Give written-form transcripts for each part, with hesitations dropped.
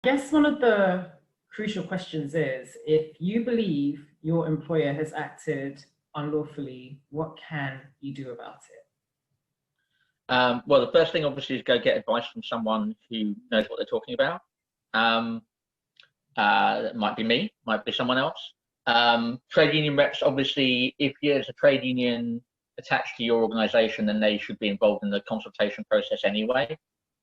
I guess one of the crucial questions is, if you believe your employer has acted unlawfully, what can you do about it? Well, the first thing obviously is go get advice from someone who knows what they're talking about. That might be me, might be someone else. Trade union reps, obviously, if there's a trade union attached to your organisation, then they should be involved in the consultation process anyway.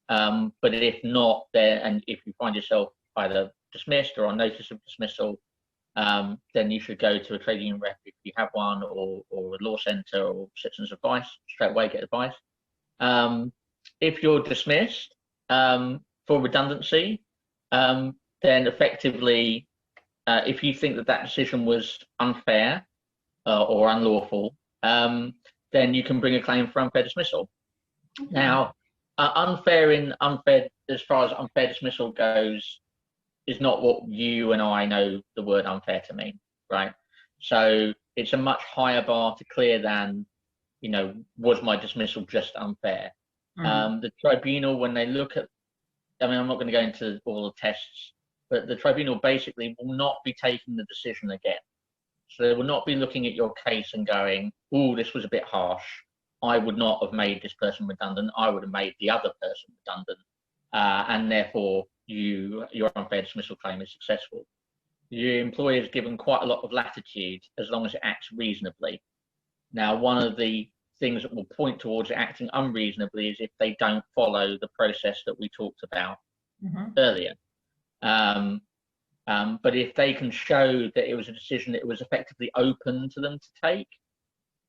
But if not, and if you find yourself either dismissed or on notice of dismissal, then you should go to a trade union rep if you have one, or a law centre or citizens advice. Straight away get advice. If you're dismissed for redundancy, then effectively, if you think that decision was unfair or unlawful, then you can bring a claim for unfair dismissal. Okay. Now, unfair as far as unfair dismissal goes, is not what you and I know the word unfair to mean, right? So it's a much higher bar to clear than, was my dismissal just unfair? Mm-hmm. The tribunal, when they look at, I'm not going to go into all the tests, but the tribunal basically will not be taking the decision again. So they will not be looking at your case and going, oh, this was a bit harsh. I would not have made this person redundant. I would have made the other person redundant. And therefore, your unfair dismissal claim is successful. Your employer is given quite a lot of latitude as long as it acts reasonably. Now, one of the things that will point towards it acting unreasonably is if they don't follow the process that we talked about earlier. But if they can show that it was a decision that was effectively open to them to take,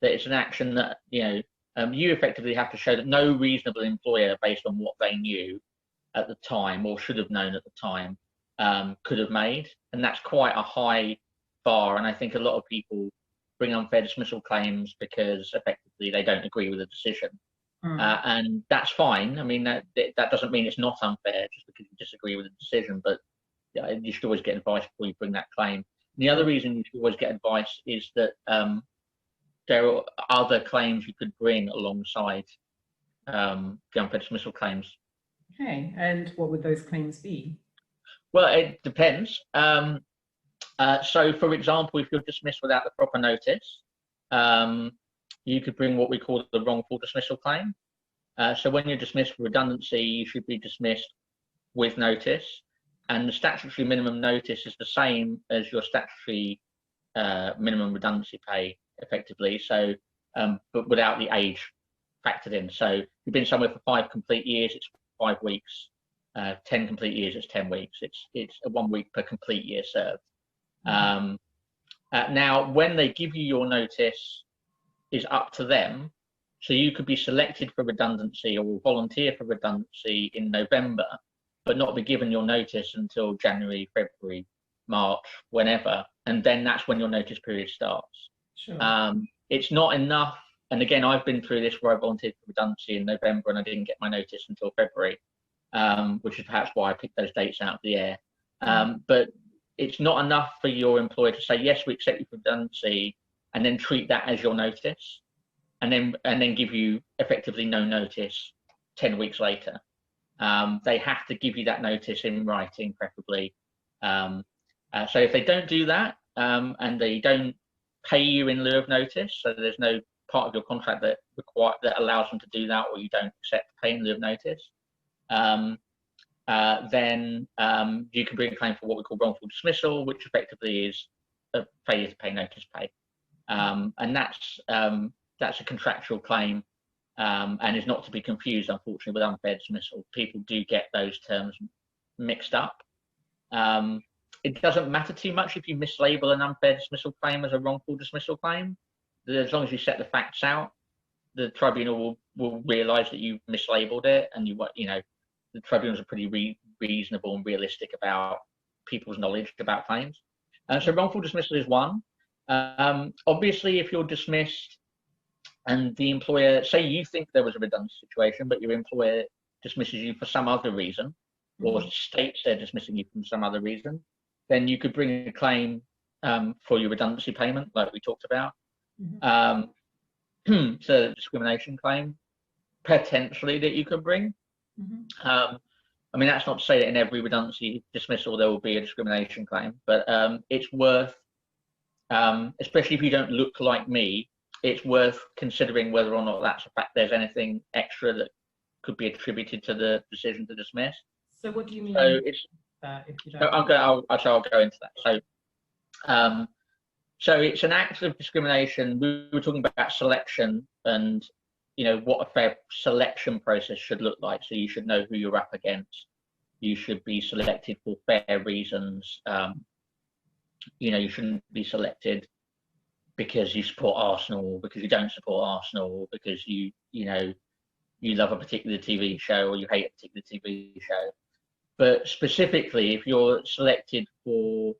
that it's an action that, you effectively have to show that no reasonable employer, based on what they knew at the time or should have known at the time, could have made. And that's quite a high bar. And I think a lot of people bring unfair dismissal claims because effectively they don't agree with the decision. And that's fine. I mean, that doesn't mean it's not unfair just because you disagree with the decision, but you should always get advice before you bring that claim. And the other reason you should always get advice is that there are other claims you could bring alongside the unfair dismissal claims. Okay, and what would those claims be? Well, it depends. So, for example, if you're dismissed without the proper notice, you could bring what we call the wrongful dismissal claim. So when you're dismissed for redundancy, you should be dismissed with notice. And the statutory minimum notice is the same as your statutory minimum redundancy pay, effectively. So, but without the age factored in. So if you've been somewhere for 5 complete years, it's 5 weeks. 10 complete years, it's 10 weeks. It's 1 week per complete year served. Now, when they give you your notice, is up to them. So you could be selected for redundancy or volunteer for redundancy in November, but not be given your notice until January, February, March, whenever. And then that's when your notice period starts. Sure. It's not enough. And again, I've been through this where I volunteered for redundancy in November and I didn't get my notice until February, which is perhaps why I picked those dates out of the air. But it's not enough for your employer to say, yes, we accept you for redundancy, and then treat that as your notice, and then give you effectively no notice 10 weeks later. They have to give you that notice in writing, preferably. So if they don't do that, and they don't pay you in lieu of notice, so there's no part of your contract that allows them to do that, or you don't accept pay in lieu of notice, then you can bring a claim for what we call wrongful dismissal, which effectively is a failure to pay notice pay. And that's a contractual claim, and is not to be confused, unfortunately, with unfair dismissal. People do get those terms mixed up. It doesn't matter too much if you mislabel an unfair dismissal claim as a wrongful dismissal claim. As long as you set the facts out, the tribunal will realise that you've mislabeled it, and the tribunals are pretty reasonable and realistic about people's knowledge about claims. So wrongful dismissal is one. Obviously, if you're dismissed and the employer, say you think there was a redundancy situation, but your employer dismisses you for some other reason, or states they're dismissing you from some other reason, then you could bring a claim for your redundancy payment, like we talked about. So discrimination claim, potentially, that you could bring. I mean, that's not to say that in every redundancy dismissal there will be a discrimination claim, but it's worth, especially if you don't look like me, it's worth considering whether or not that's a fact. There's anything extra that could be attributed to the decision to dismiss. So what do you mean? So it's. If you don't I'll go into that. So it's an act of discrimination. We were talking about selection and, you know, what a fair selection process should look like. So you should know who you're up against. You should be selected for fair reasons. You know, you shouldn't be selected because you support Arsenal, because you don't support Arsenal, because you love a particular TV show or you hate a particular TV show. But specifically, if you're selected for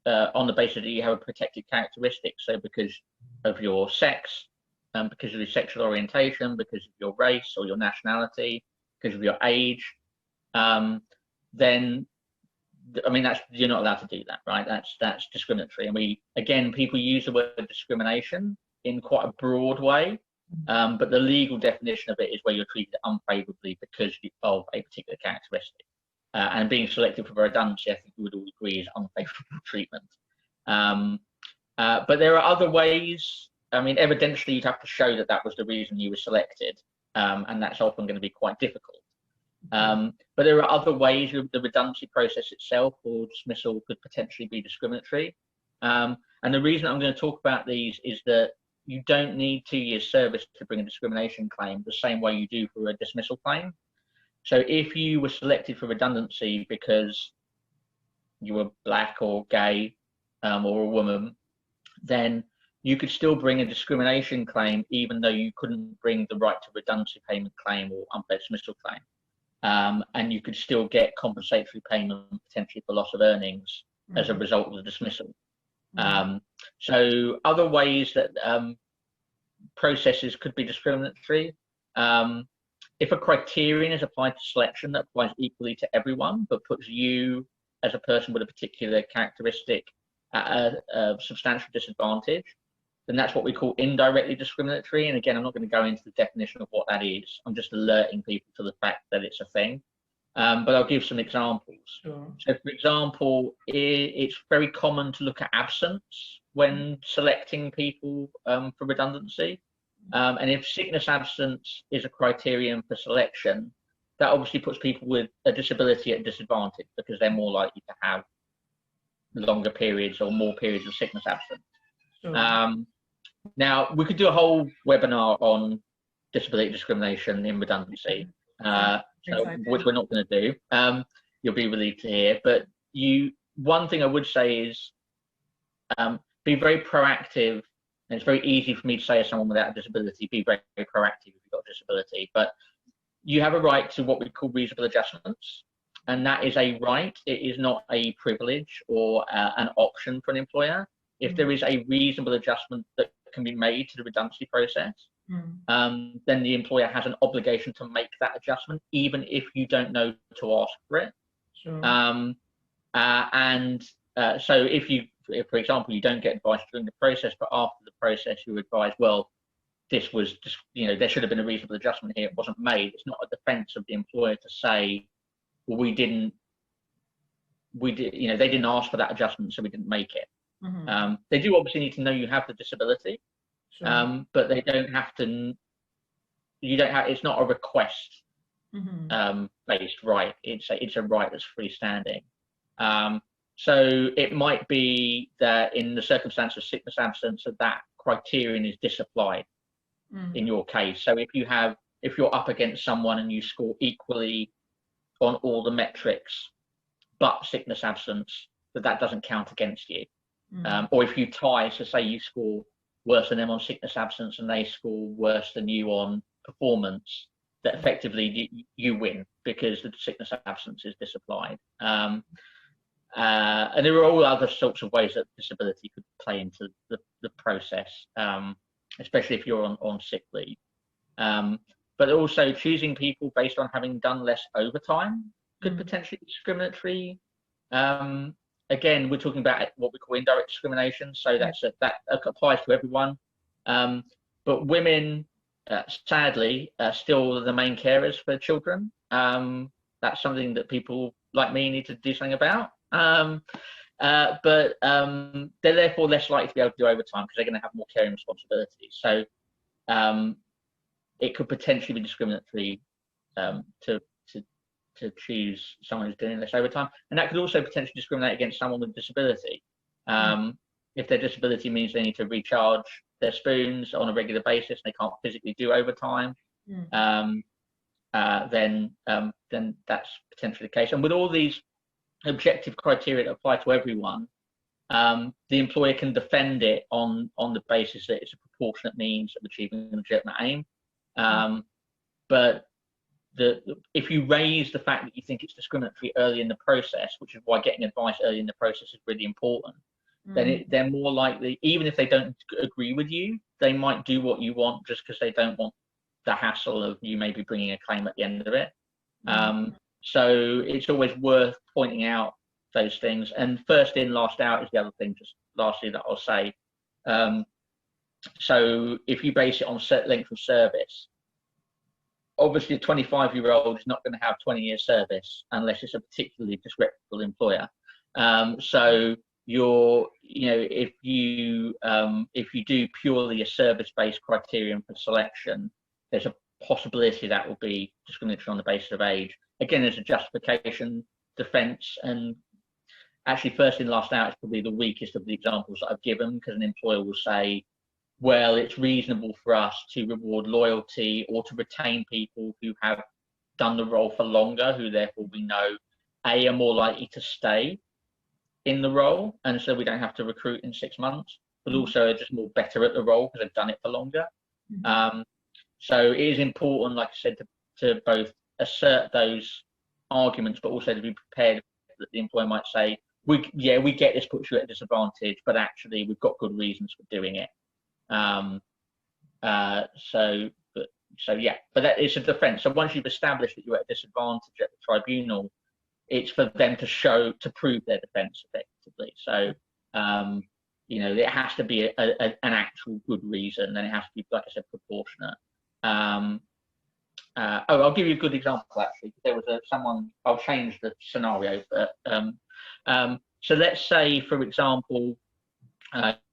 on the basis that you have a protected characteristic, so because of your sex, because of your sexual orientation, because of your race or your nationality, because of your age, then I mean you're not allowed to do that, right? That's discriminatory. And people use the word discrimination in quite a broad way, but the legal definition of it is where you're treated unfavourably because of a particular characteristic. And being selected for redundancy, I think we would all agree, is unfavourable treatment. But there are other ways. I mean, evidentially, you'd have to show that that was the reason you were selected, and that's often going to be quite difficult. But there are other ways. The redundancy process itself or dismissal could potentially be discriminatory. And the reason I'm going to talk about these is that you don't need 2 years service to bring a discrimination claim the same way you do for a dismissal claim. So if you were selected for redundancy because you were black or gay or a woman, then you could still bring a discrimination claim even though you couldn't bring the right to redundancy payment claim or unfair dismissal claim. And you could still get compensatory payment potentially for loss of earnings as a result of the dismissal. So other ways that processes could be discriminatory. If a criterion is applied to selection that applies equally to everyone, but puts you as a person with a particular characteristic at a substantial disadvantage, then that's what we call indirectly discriminatory. And again, I'm not going to go into the definition of what that is. I'm just alerting people to the fact that it's a thing. But I'll give some examples. Sure. So, for example, it's very common to look at absence when selecting people for redundancy. And if sickness absence is a criterion for selection, that obviously puts people with a disability at disadvantage because they're more likely to have longer periods or more periods of sickness absence. Sure. Now, we could do a whole webinar on disability discrimination in redundancy, which we're not going to do. You'll be relieved to hear. But one thing I would say is be very proactive. And it's very easy for me to say as someone without a disability, be very, very proactive if you've got a disability. But you have a right to what we call reasonable adjustments. And that is a right. It is not a privilege or an option for an employer. If there is a reasonable adjustment that can be made to the redundancy process, then the employer has an obligation to make that adjustment, even if you don't know to ask for it. Sure. So if, for example, you don't get advice during the process, but after the process you advise, well, this was just, there should have been a reasonable adjustment here. It wasn't made. It's not a defense of the employer to say, well, they didn't ask for that adjustment, so we didn't make it. They do obviously need to know you have the disability, sure. But they don't have to. It's not a request based right. It's a right that's freestanding. So it might be that in the circumstance of sickness absence, that criterion is disapplied in your case. So if you're up against someone and you score equally on all the metrics, but sickness absence, that doesn't count against you. Or if you tie, so say you score worse than them on sickness absence and they score worse than you on performance, that effectively you win because the sickness absence is disapplied. And there are all other sorts of ways that disability could play into the process, especially if you're on sick leave. But also choosing people based on having done less overtime could potentially be discriminatory. Again, we're talking about what we call indirect discrimination, so that applies to everyone. But women, sadly, are still the main carers for children. that's something that people like me need to do something about. But they're therefore less likely to be able to do overtime because they're going to have more caring responsibilities. So it could potentially be discriminatory to choose someone who's doing less overtime, and that could also potentially discriminate against someone with disability. If their disability means they need to recharge their spoons on a regular basis, and they can't physically do overtime, then that's potentially the case. And with all these objective criteria that apply to everyone, the employer can defend it on the basis that it's a proportionate means of achieving a legitimate aim. But if you raise the fact that you think it's discriminatory early in the process, which is why getting advice early in the process is really important, then they're more likely, even if they don't agree with you, they might do what you want just because they don't want the hassle of you maybe bringing a claim at the end of it. So it's always worth pointing out those things. And first in, last out is the other thing, just lastly, that I'll say. So if you base it on length of service, obviously a 25-year-old is not going to have 20 years service unless it's a particularly disreputable employer. So if you do purely a service-based criterion for selection, there's a possibility that will be discriminatory on the basis of age. Again, there's a justification defense, and actually first in, last out is probably the weakest of the examples that I've given, because an employer will say, well, it's reasonable for us to reward loyalty or to retain people who have done the role for longer, who therefore we know are more likely to stay in the role, and so we don't have to recruit in 6 months, but also are just more better at the role because they've done it for longer. So it is important, like I said, to both assert those arguments, but also to be prepared that the employer might say, we get this puts you at a disadvantage, but actually we've got good reasons for doing it. But that is a defense. So once you've established that you're at a disadvantage at the tribunal, it's for them to prove their defense effectively. So it has to be an actual good reason, and it has to be, like I said, proportionate. I'll give you a good example actually. There was someone. I'll change the scenario, but so let's say, for example,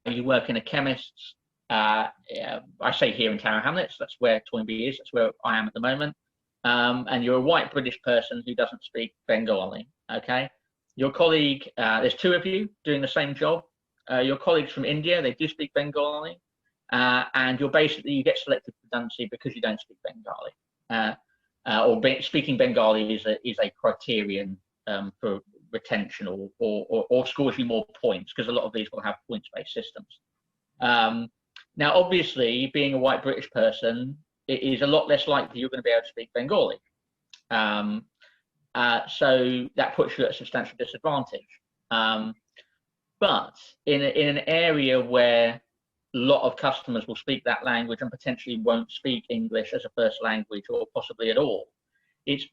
you work in a chemist's. I say here in Tower Hamlets, that's where Toynbee is, that's where I am at the moment. And you're a white British person who doesn't speak Bengali, okay? Your colleague, there's two of you doing the same job. Your colleagues from India, they do speak Bengali, and you get selected for redundancy because you don't speak Bengali. Speaking Bengali is a criterion for retention or scores you more points, because a lot of these will have points-based systems. Now, obviously, being a white British person, it is a lot less likely you're going to be able to speak Bengali. So that puts you at a substantial disadvantage. But in an area where a lot of customers will speak that language and potentially won't speak English as a first language or possibly at all, it's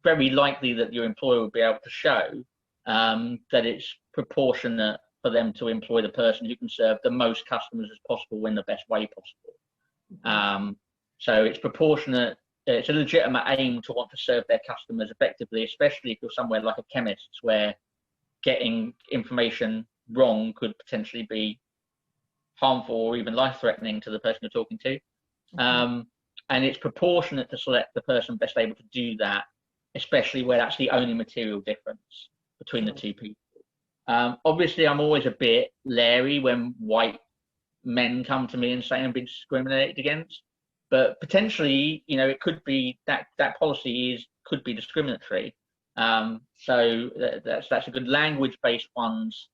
very likely that your employer will be able to show that it's proportionate for them to employ the person who can serve the most customers as possible in the best way possible. So it's proportionate. It's a legitimate aim to want to serve their customers effectively, especially if you're somewhere like a chemist's, where getting information wrong could potentially be harmful or even life-threatening to the person you're talking to. And it's proportionate to select the person best able to do that, especially where that's the only material difference between the two people. Obviously, I'm always a bit leery when white men come to me and say I'm being discriminated against, but potentially, it could be that policy could be discriminatory. So that's a good. Language-based ones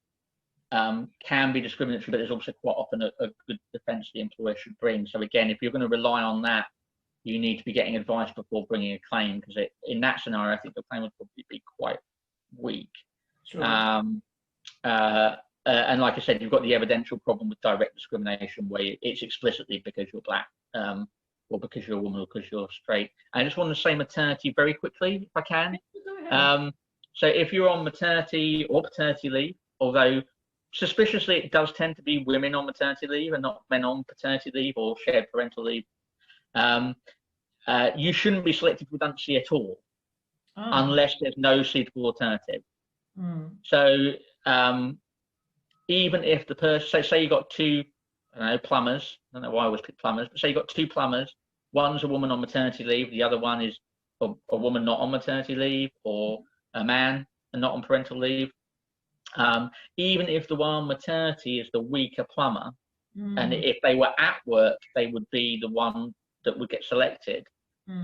can be discriminatory, but there's also quite often a good defence the employer should bring. So again, if you're going to rely on that, you need to be getting advice before bringing a claim, because in that scenario, I think the claim would probably be quite weak. Sure. And like I said, you've got the evidential problem with direct discrimination, where it's explicitly because you're black, or because you're a woman, or because you're straight. I just want to say maternity very quickly, if I can. So if you're on maternity or paternity leave, although suspiciously it does tend to be women on maternity leave and not men on paternity leave or shared parental leave, you shouldn't be selected for redundancy at all. unless there's no suitable alternative. So even if the person, say you got two, I don't know, plumbers, I don't know why I always pick plumbers, but say you got two plumbers, one's a woman on maternity leave, the other one is a woman not on maternity leave, or a man and not on parental leave. Even if the one on maternity is the weaker plumber, and if they were at work, they would be the one that would get selected.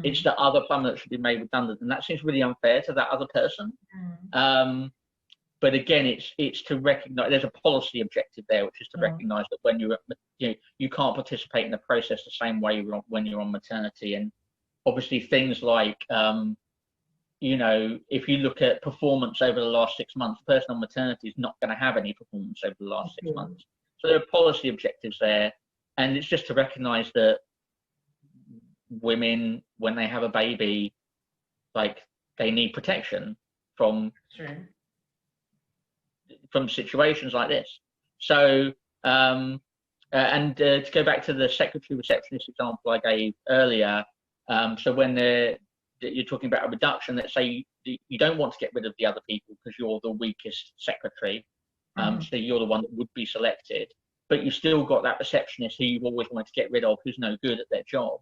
It's the other plumber that should be made redundant, and that seems really unfair to that other person. But again, it's to recognise there's a policy objective there, which is to recognise that when you can't participate in the process the same way when you're on maternity. And obviously things like if you look at performance over the last 6 months, the person on maternity is not going to have any performance over the last 6 months. So there are policy objectives there, and it's just to recognise that women, when they have a baby, like, they need protection from situations like this. So to go back to the secretary receptionist example I gave earlier, so when you're talking about a reduction, let's say you don't want to get rid of the other people because you're the weakest secretary, so you're the one that would be selected, but you still got that receptionist who you've always wanted to get rid of, who's no good at their job.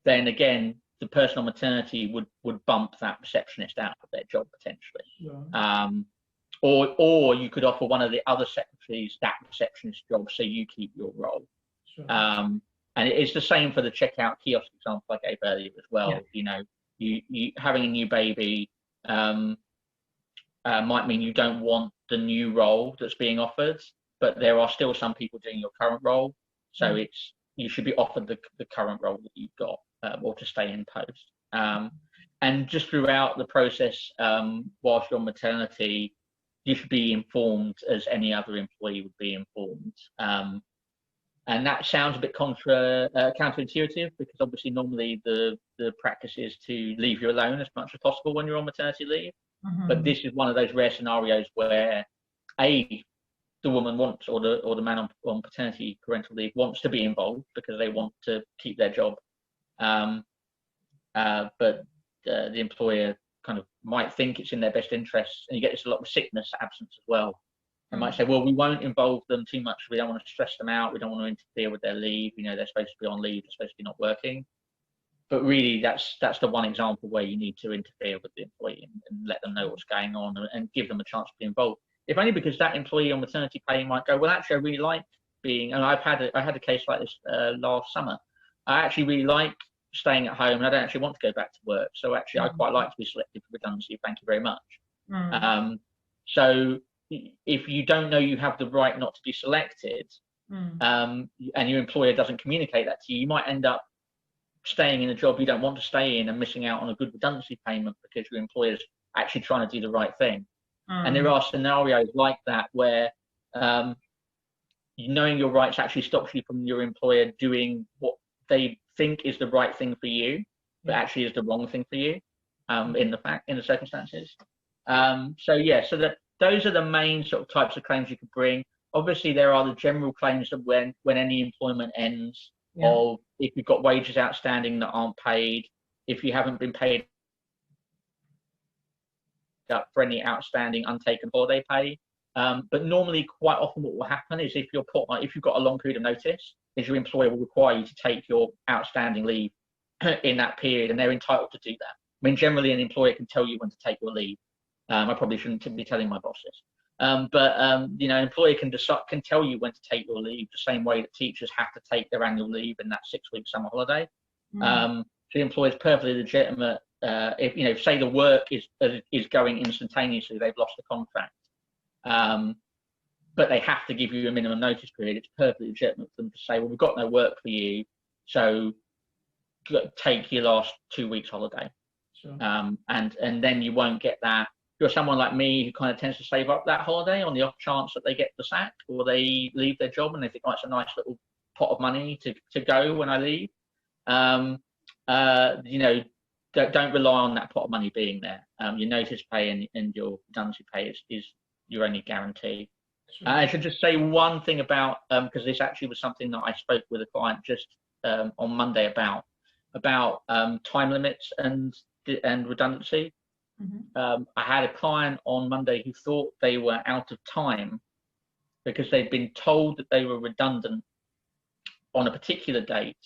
Then again, the person on maternity would bump that receptionist out of their job potentially. Or you could offer one of the other secretaries that receptionist job, so you keep your role. And it's the same for the checkout kiosk example I gave earlier as well. You having a new baby might mean you don't want the new role that's being offered, but there are still some people doing your current role, so you should be offered the current role that you've got, or to stay in post. And just throughout the process, whilst you're on maternity, you should be informed as any other employee would be informed. And that sounds a bit counterintuitive, because obviously normally the practice is to leave you alone as much as possible when you're on maternity leave. But this is one of those rare scenarios where the woman wants, or the man on paternity parental leave wants to be involved because they want to keep their job. But the employer kind of might think it's in their best interests, and you get this a lot with sickness absence as well. They might say, well, we won't involve them too much. We don't want to stress them out. We don't want to interfere with their leave. They're supposed to be on leave. They're supposed to be not working. But really, that's the one example where you need to interfere with the employee and let them know what's going on, and give them a chance to be involved. If only because that employee on maternity pay might go, well, actually, I really like being, and I had a case like this last summer. I actually really like staying at home, and I don't actually want to go back to work. So actually, I quite like to be selected for redundancy. Thank you very much. So if you don't know you have the right not to be selected, and your employer doesn't communicate that to you, you might end up staying in a job you don't want to stay in and missing out on a good redundancy payment because your employer's actually trying to do the right thing. And there are scenarios like that where knowing your rights actually stops you from your employer doing what they think is the right thing for you, but actually is the wrong thing for you in the circumstances. So those are the main sort of types of claims you could bring. Obviously, there are the general claims of when any employment ends, of if you've got wages outstanding that aren't paid, if you haven't been paid up for any outstanding untaken holiday pay. But normally, quite often, what will happen is if you've got a long period of notice, is your employer will require you to take your outstanding leave in that period, and they're entitled to do that. I mean, generally, an employer can tell you when to take your leave. I probably shouldn't be telling my bosses. But an employer can tell you when to take your leave, the same way that teachers have to take their annual leave in that 6-week summer holiday. So the employer is perfectly legitimate. If say the work is going instantaneously, they've lost the contract, but they have to give you a minimum notice period. It's perfectly legitimate for them to say, well, we've got no work for you, so take your last 2 weeks holiday. Sure. And then you won't get that. You're someone like me who kind of tends to save up that holiday on the off chance that they get the sack or they leave their job and they think, oh, it's a nice little pot of money to go when I leave. Don't rely on that pot of money being there. Your notice pay and your redundancy pay is your only guarantee. Sure. I should just say one thing about, because this actually was something that I spoke with a client just on Monday about time limits and redundancy. I had a client on Monday who thought they were out of time because they'd been told that they were redundant on a particular date,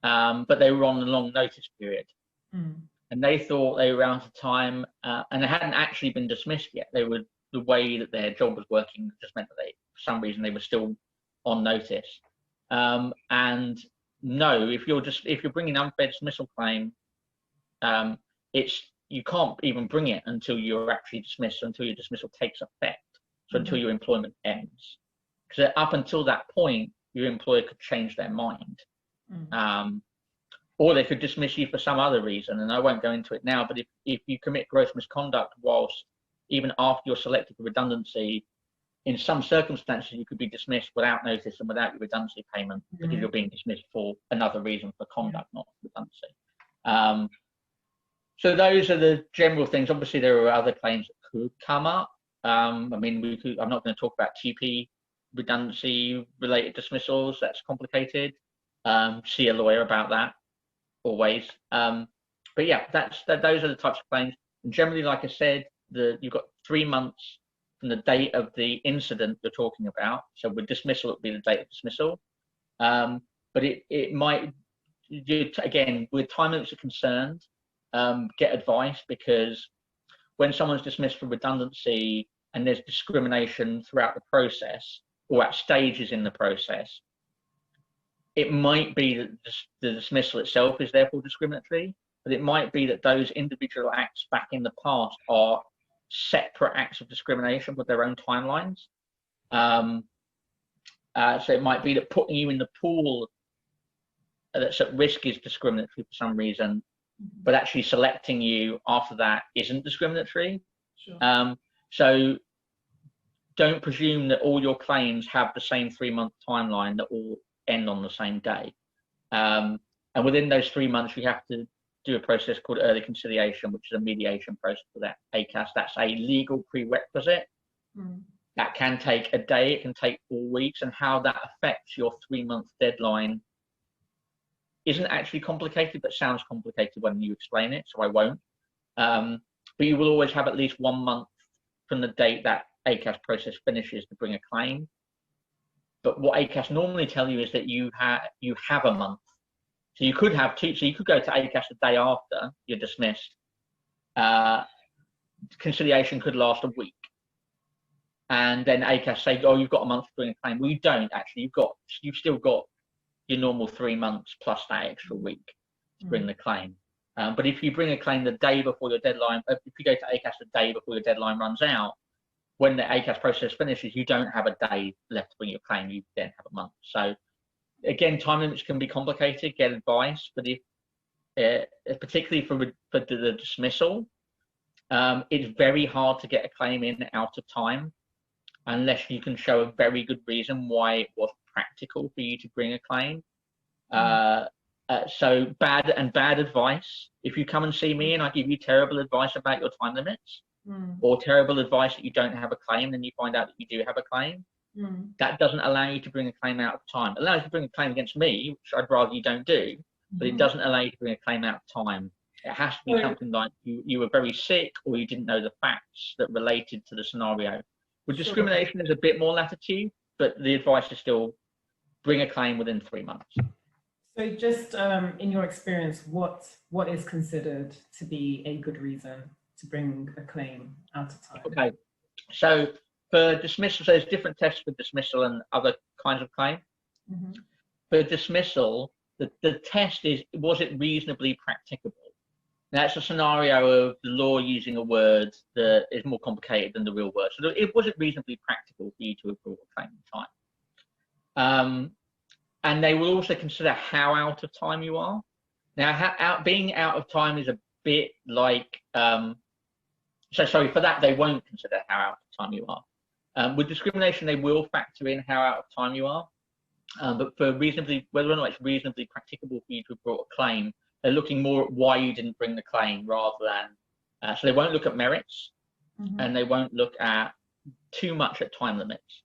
but they were on a long notice period. And they thought they were out of time, and they hadn't actually been dismissed yet. They were, the way that their job was working just meant that they, for some reason, they were still on notice. And no, if you're bringing an unfair dismissal claim, you can't even bring it until you're actually dismissed, until your dismissal takes effect, so until your employment ends. Because up until that point, your employer could change their mind. Or they could dismiss you for some other reason, and I won't go into it now, but if you commit gross misconduct whilst, even after you're selected for redundancy, in some circumstances you could be dismissed without notice and without your redundancy payment because you're being dismissed for another reason, for conduct, not redundancy. So those are the general things. Obviously there are other claims that could come up. I'm not going to talk about TP redundancy related dismissals, that's complicated. See a lawyer about that. Always, but yeah, those are the types of claims. And generally, like I said, you've got 3 months from the date of the incident you're talking about. So with dismissal, it would be the date of dismissal. But it might, again, with time limits are concerned, get advice, because when someone's dismissed for redundancy and there's discrimination throughout the process or at stages in the process, it might be that the dismissal itself is therefore discriminatory, but it might be that those individual acts back in the past are separate acts of discrimination with their own timelines. So it might be that putting you in the pool that's at risk is discriminatory for some reason, but actually selecting you after that isn't discriminatory. Sure. So don't presume that all your claims have the same 3-month timeline that all end on the same day. And within those 3 months, you have to do a process called early conciliation, which is a mediation process for that ACAS. That's a legal prerequisite. That can take a day, it can take 4 weeks, and how that affects your 3-month deadline isn't actually complicated, but sounds complicated when you explain it, so I won't. But you will always have at least 1 month from the date that ACAS process finishes to bring a claim. But what ACAS normally tell you is that you have a month. So you could have 2, so you could go to ACAS the day after you're dismissed. Conciliation could last a week. And then ACAS say, oh, you've got a month to bring a claim. Well, you don't actually, you've still got your normal 3 months plus that extra week to bring the claim. But if you bring a claim the day before your deadline, if you go to ACAS the day before your deadline runs out, when the ACAS process finishes, you don't have a day left to bring your claim, you then have a month. So again, time limits can be complicated, get advice, but if, particularly for the dismissal, it's very hard to get a claim in out of time unless you can show a very good reason why it was practical for you to bring a claim. So bad advice. If you come and see me and I give you terrible advice about your time limits, or terrible advice that you don't have a claim, then you find out that you do have a claim. That doesn't allow you to bring a claim out of time. It allows you to bring a claim against me, which I'd rather you don't do, but it doesn't allow you to bring a claim out of time. It has to be something like you were very sick, or you didn't know the facts that related to the scenario. With discrimination, there's a bit more latitude, but the advice is still bring a claim within 3 months. So just in your experience, what is considered to be a good reason to bring a claim out of time? Okay, so for dismissal, so there's different tests for dismissal and other kinds of claim. For dismissal, the test is, was it reasonably practicable? Now, that's a scenario of the law using a word that is more complicated than the real word. So was it reasonably practical for you to have brought a claim in time? And they will also consider how out of time you are. Now, being out of time is a bit like, so sorry, for that, they won't consider how out of time you are. With discrimination, they will factor in how out of time you are. But for whether or not it's reasonably practicable for you to have brought a claim, they're looking more at why you didn't bring the claim rather than, so they won't look at merits, and they won't look at too much at time limits,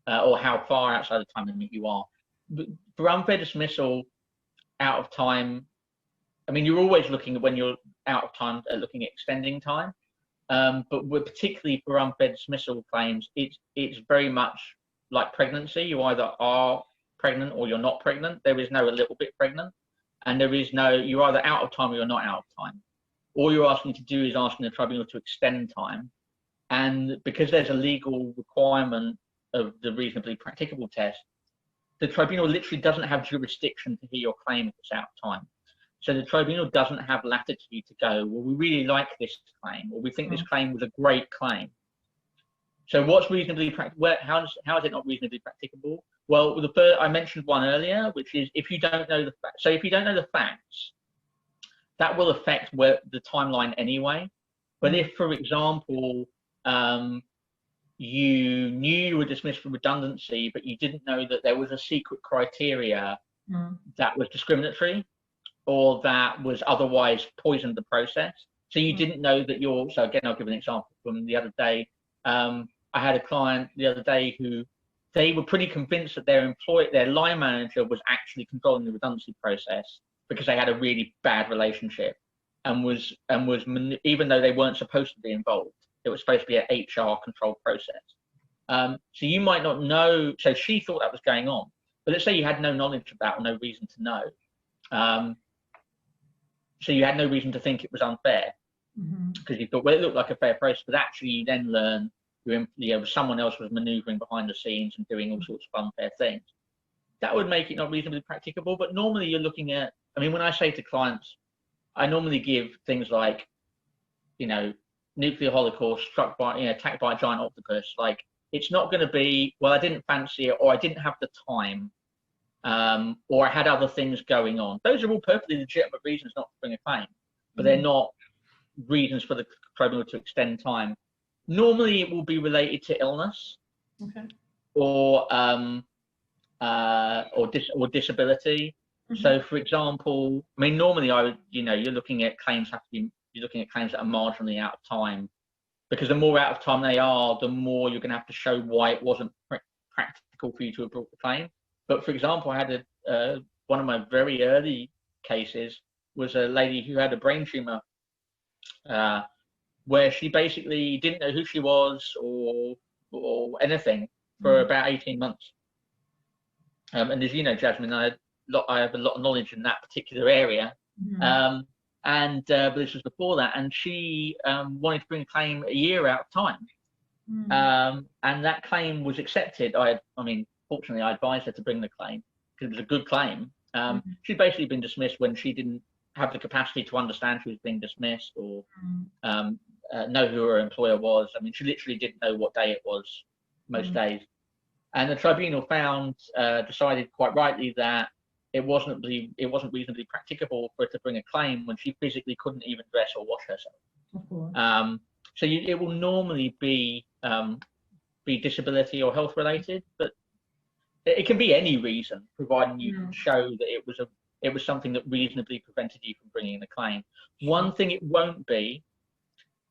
or how far outside the time limit you are. But for unfair dismissal, out of time, I mean, you're always looking at, when you're out of time, at looking at extending time. but particularly for unfair dismissal claims, it's very much like pregnancy. You either are pregnant or you're not pregnant. There is no a little bit pregnant, and there is no you're either out of time or you're not out of time. All you're asking to do is asking the tribunal to extend time, and because there's a legal requirement of the reasonably practicable test, the tribunal literally doesn't have jurisdiction to hear your claim if it's out of time. So the tribunal doesn't have latitude to go, well, we really like this claim, or we think this claim was a great claim. So what's reasonably practicable? How is it not reasonably practicable? Well, the first, I mentioned one earlier, which is if you don't know the facts. So if you don't know the facts, that will affect the timeline anyway. But if, for example, you knew you were dismissed for redundancy, but you didn't know that there was a secret criteria that was discriminatory, or that was otherwise poisoned the process. So you didn't know that so again, I'll give an example from the other day. I had a client the other day who they were pretty convinced that their line manager was actually controlling the redundancy process because they had a really bad relationship and was even though they weren't supposed to be involved, it was supposed to be an HR controlled process. So you might not know, so she thought that was going on, but let's say you had no knowledge of that or no reason to know. So you had no reason to think it was unfair because you thought, well, it looked like a fair process, but actually you then learn someone else was maneuvering behind the scenes and doing all sorts of unfair things. That would make it not reasonably practicable. But normally you're looking at, when I say to clients, I normally give things like, nuclear holocaust, attacked by a giant octopus. Like, it's not going to be, well, I didn't fancy it, or I didn't have the time, or I had other things going on. Those are all perfectly legitimate reasons not to bring a claim, but they're not reasons for the tribunal to extend time. Normally, it will be related to illness, or disability. So, for example, normally you're looking at claims that are marginally out of time, because the more out of time they are, the more you're going to have to show why it wasn't practical for you to have brought the claim. But for example, I had one of my very early cases was a lady who had a brain tumor, where she basically didn't know who she was or anything for about 18 months. And as you know, Jasmine, I have a lot of knowledge in that particular area. But this was before that, and she wanted to bring a claim a year out of time. And that claim was accepted. Fortunately, I advised her to bring the claim because it was a good claim. She'd basically been dismissed when she didn't have the capacity to understand she was being dismissed or know who her employer was. She literally didn't know what day it was most days. And the tribunal decided quite rightly that it wasn't reasonably practicable for her to bring a claim when she physically couldn't even dress or wash herself. So it will normally be disability or health related, but it can be any reason, providing you can show that it was something that reasonably prevented you from bringing the claim. One thing it won't be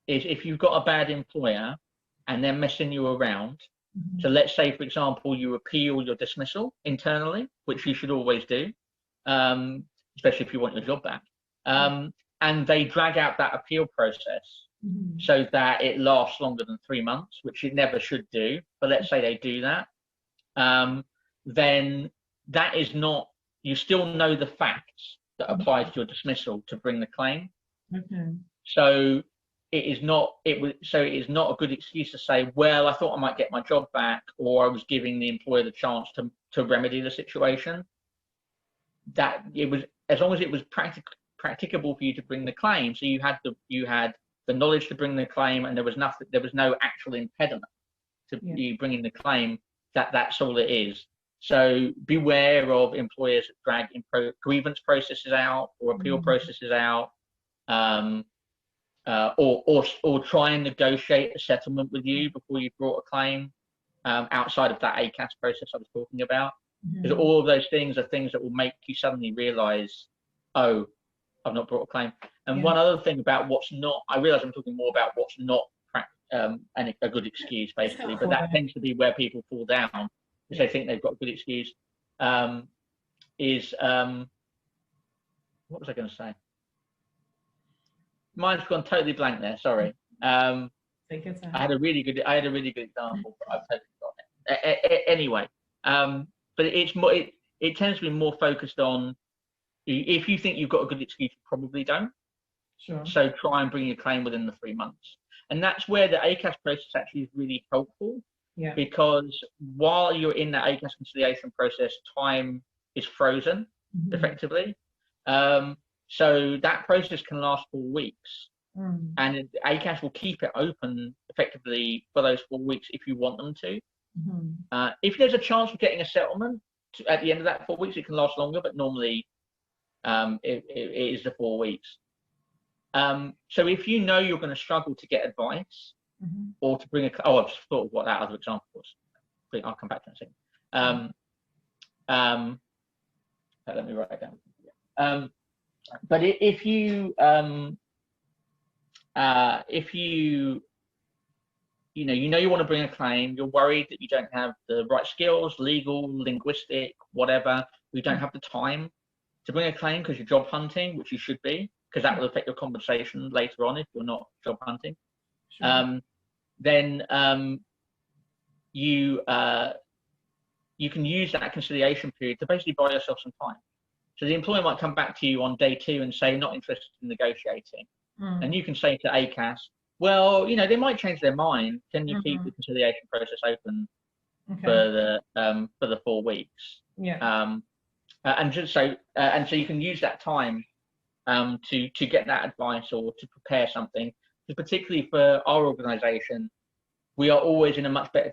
is if you've got a bad employer and they're messing you around. So let's say, for example, you appeal your dismissal internally, which you should always do, especially if you want your job back. And they drag out that appeal process so that it lasts longer than 3 months, which it never should do. But let's say they do that. Then that is not, you still know the facts that apply to your dismissal to bring the claim. So it is not a good excuse to say, well, I thought I might get my job back, or I was giving the employer the chance to remedy the situation. That it was, as long as it was practicable for you to bring the claim, so you had the knowledge to bring the claim, and there was no actual impediment to you bringing the claim. That's all it is. So beware of employers that drag grievance processes out or appeal processes out, or try and negotiate a settlement with you before you brought a claim outside of that ACAS process I was talking about. Because all of those things are things that will make you suddenly realise, oh, I've not brought a claim. And one other thing about I realise I'm talking more about what's not a good excuse, basically, but that tends to be where people fall down, because they think they've got a good excuse. What was I going to say? Mine's gone totally blank there, sorry. Take your time. I had a really good example, but I've totally forgotten it. Anyway, but it tends to be more focused on, if you think you've got a good excuse, you probably don't. Sure. So try and bring your claim within the 3 months. And that's where the ACAS process actually is really helpful. Yeah. Because while you're in that ACAS conciliation process, time is frozen effectively. So that process can last 4 weeks. And ACAS will keep it open effectively for those 4 weeks if you want them to. If there's a chance of getting a settlement at the end of that 4 weeks, it can last longer, but normally it is the 4 weeks. So if you know you're going to struggle to get advice or to bring I've just thought of what that other example was. I'll come back to that in a second. Let me write it down. But if you you want to bring a claim, you're worried that you don't have the right skills, legal, linguistic, whatever, you don't have the time to bring a claim because you're job hunting, which you should be, because that will affect your compensation later on if you're not job hunting. Sure. Then you can use that conciliation period to basically buy yourself some time. So the employer might come back to you on day 2 and say, not interested in negotiating. And you can say to ACAS, well, they might change their mind. Can you keep the conciliation process open for the 4 weeks? Yeah. And so you can use that time to get that advice or to prepare something. Because particularly for our organisation, we are always in a much better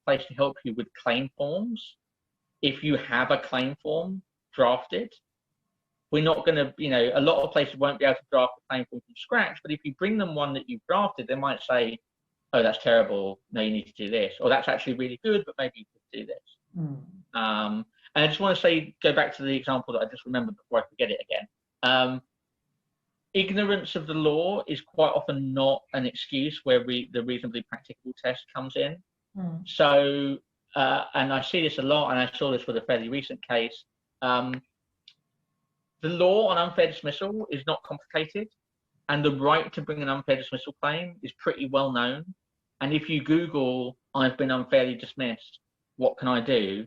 place to help you with claim forms. If you have a claim form drafted, we're not going to, a lot of places won't be able to draft a claim form from scratch, but if you bring them one that you've drafted, they might say, oh, that's terrible, no, you need to do this, or that's actually really good, but maybe you could do this. And I just want to go back to the example that I just remembered before I forget it again. Ignorance of the law is quite often not an excuse where the reasonably practicable test comes in. So, and I see this a lot, and I saw this with a fairly recent case. The law on unfair dismissal is not complicated, and the right to bring an unfair dismissal claim is pretty well known. And if you Google, I've been unfairly dismissed, what can I do?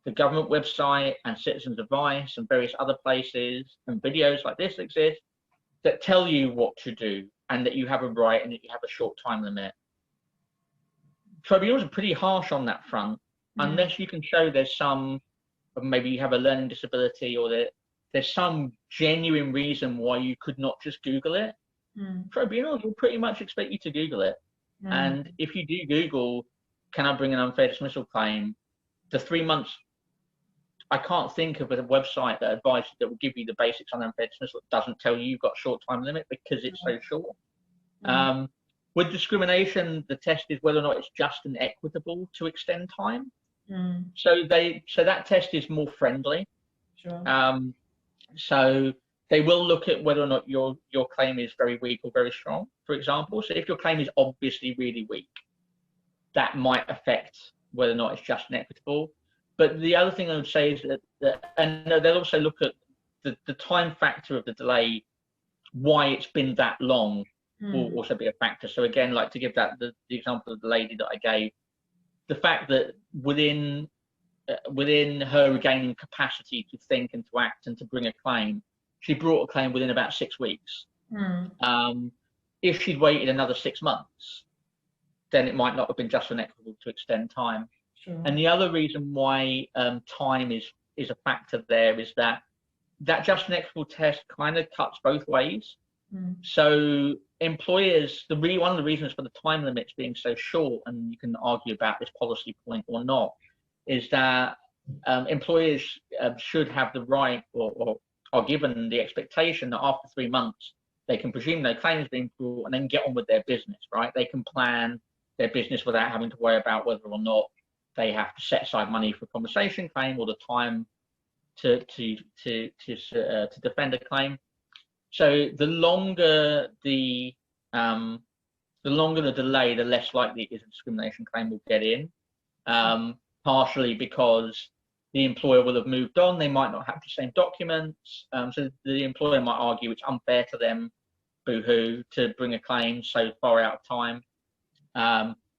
The government website and Citizens Advice and various other places and videos like this exist that tell you what to do and that you have a right and that you have a short time limit. Tribunals are pretty harsh on that front, unless you can show there's maybe you have a learning disability or there's some genuine reason why you could not just Google it. Tribunals will pretty much expect you to Google it. And if you do Google, can I bring an unfair dismissal claim, the 3 months, I can't think of a website that will give you the basics on unfair dismissal that doesn't tell you you've got a short time limit because it's so short. With discrimination, the test is whether or not it's just and equitable to extend time. So that test is more friendly. Sure. So they will look at whether or not your claim is very weak or very strong, for example. So if your claim is obviously really weak, that might affect whether or not it's just and equitable. But the other thing I would say is and they'll also look at the time factor of the delay, why it's been that long will also be a factor. So again, like to give that the example of the lady that I gave, the fact that within her regaining capacity to think and to act and to bring a claim, she brought a claim within about 6 weeks. If she'd waited another 6 months, then it might not have been just and equitable to extend time. Sure. And the other reason why time is a factor there is that just and equitable test kind of cuts both ways. So employers, one of the reasons for the time limits being so short, and you can argue about this policy point or not, is that employers should have the right or are given the expectation that after 3 months, they can presume no claim has been brought and then get on with their business, right? They can plan their business without having to worry about whether or not they have to set aside money for a compensation claim or the time to defend a claim. So the longer the delay, the less likely it is a discrimination claim will get in. Partially because the employer will have moved on, they might not have the same documents. So the employer might argue it's unfair to them boo-hoo to bring a claim so far out of time.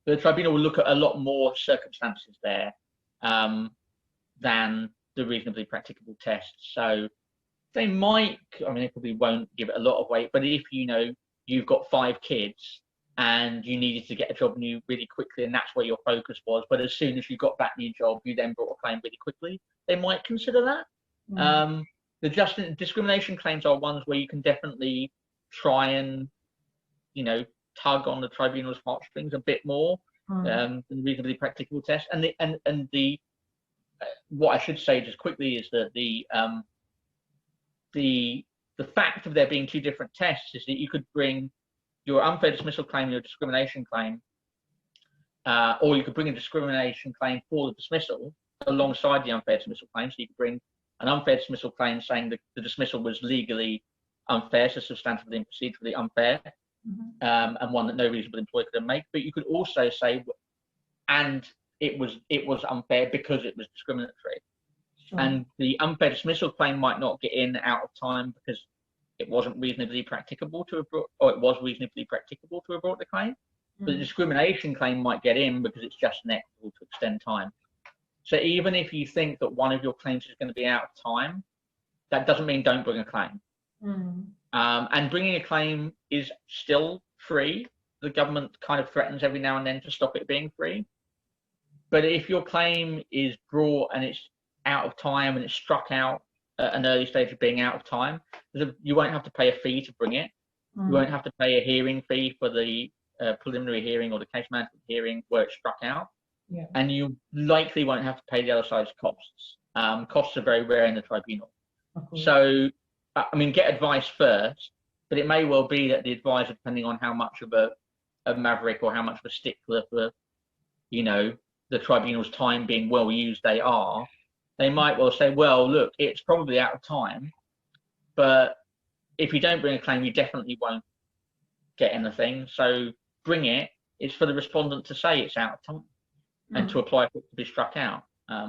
The tribunal will look at a lot more circumstances there than the reasonably practicable test. So they might, I mean, they probably won't give it a lot of weight, but if you've got 5 kids and you needed to get a job new really quickly, and that's where your focus was, but as soon as you got that new job, you then brought a claim really quickly, they might consider that. The discrimination claims are ones where you can definitely try and, tug on the tribunal's heartstrings a bit more than the reasonably practicable test. And what I should say just quickly is that the fact of there being 2 different tests is that you could bring your unfair dismissal claim, your discrimination claim, or you could bring a discrimination claim for the dismissal alongside the unfair dismissal claim. So you could bring an unfair dismissal claim saying that the dismissal was legally unfair, so substantively and procedurally unfair, and one that no reasonable employer could make. But you could also say, and it was unfair because it was discriminatory. Sure. And the unfair dismissal claim might not get in out of time because it wasn't reasonably practicable to have brought, or it was reasonably practicable to have brought the claim. But the discrimination claim might get in because it's just inequitable to extend time. So even if you think that one of your claims is going to be out of time, that doesn't mean don't bring a claim. And bringing a claim is still free. The government kind of threatens every now and then to stop it being free. But if your claim is brought and it's out of time and it's struck out at an early stage of being out of time, you won't have to pay a fee to bring it. You won't have to pay a hearing fee for the preliminary hearing or the case management hearing where it's struck out. Yeah. And you likely won't have to pay the other side's costs. Costs are very rare in the tribunal. So, I mean, get advice first, but it may well be that the advisor, depending on how much of a maverick or how much of a stickler for, the tribunal's time being well used they might well say, well, look, it's probably out of time, but if you don't bring a claim, you definitely won't get anything. So bring it. It's for the respondent to say it's out of time and to apply for it to be struck out,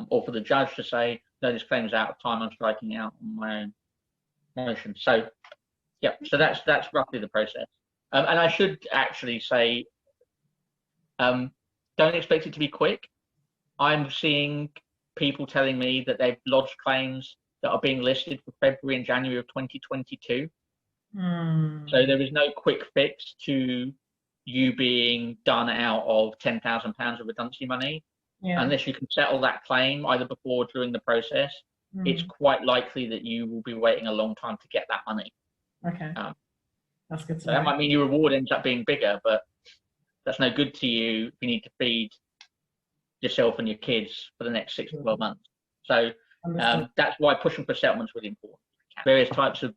or for the judge to say, no, this claim is out of time, I'm striking out on my own motion. So, yeah, so that's roughly the process. And I should actually say, don't expect it to be quick. I'm seeing people telling me that they've lodged claims that are being listed for February and January of 2022. So there is no quick fix to you being done out of £10,000 of redundancy money. Unless you can settle that claim either before or during the process, it's quite likely that you will be waiting a long time to get that money. Okay, that's good to so know. That might mean your reward ends up being bigger, but that's no good to you if you need to feed yourself and your kids for the next 6 to 12 months. So that's why pushing for settlement is really important. Various types of